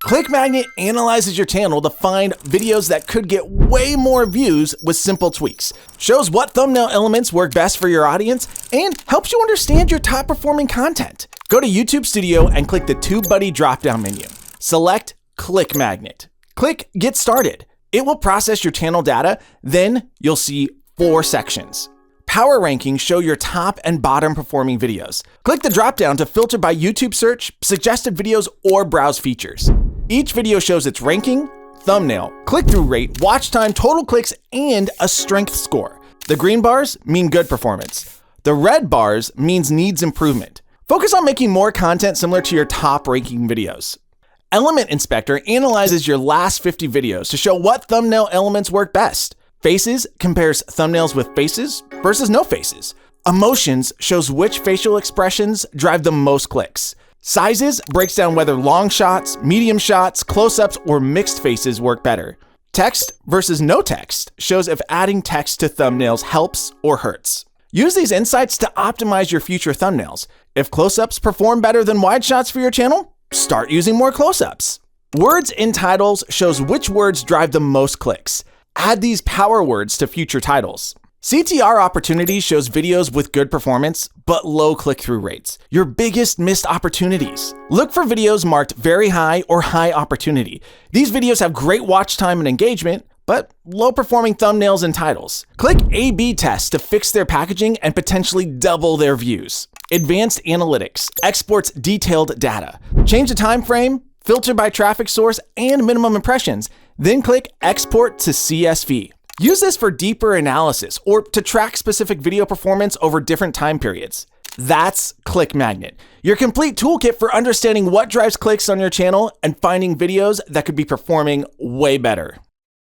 ClickMagnet analyzes your channel to find videos that could get way more views with simple tweaks, shows what thumbnail elements work best for your audience, and helps you understand your top performing content. Go to YouTube Studio and click the TubeBuddy drop-down menu. Select ClickMagnet. Click Get Started. It will process your channel data, then you'll see 4 sections. Power rankings show your top and bottom performing videos. Click the drop-down to filter by YouTube search, suggested videos, or browse features. Each video shows its ranking, thumbnail, click-through rate, watch time, total clicks, and a strength score. The green bars mean good performance. The red bars means needs improvement. Focus on making more content similar to your top ranking videos. Element Inspector analyzes your last 50 videos to show what thumbnail elements work best. Faces compares thumbnails with faces versus no faces. Emotions shows which facial expressions drive the most clicks. Sizes breaks down whether long shots, medium shots, close-ups, or mixed faces work better. Text versus no text shows if adding text to thumbnails helps or hurts. Use these insights to optimize your future thumbnails. If close-ups perform better than wide shots for your channel, start using more close-ups. Words in titles shows which words drive the most clicks. Add these power words to future titles. CTR opportunities shows videos with good performance, but low click-through rates. Your biggest missed opportunities. Look for videos marked very high or high opportunity. These videos have great watch time and engagement, but low performing thumbnails and titles. Click A/B tests to fix their packaging and potentially double their views. Advanced Analytics exports detailed data. Change the time frame, filter by traffic source, and minimum impressions. Then click Export to CSV. Use this for deeper analysis or to track specific video performance over different time periods. That's ClickMagnet, your complete toolkit for understanding what drives clicks on your channel and finding videos that could be performing way better.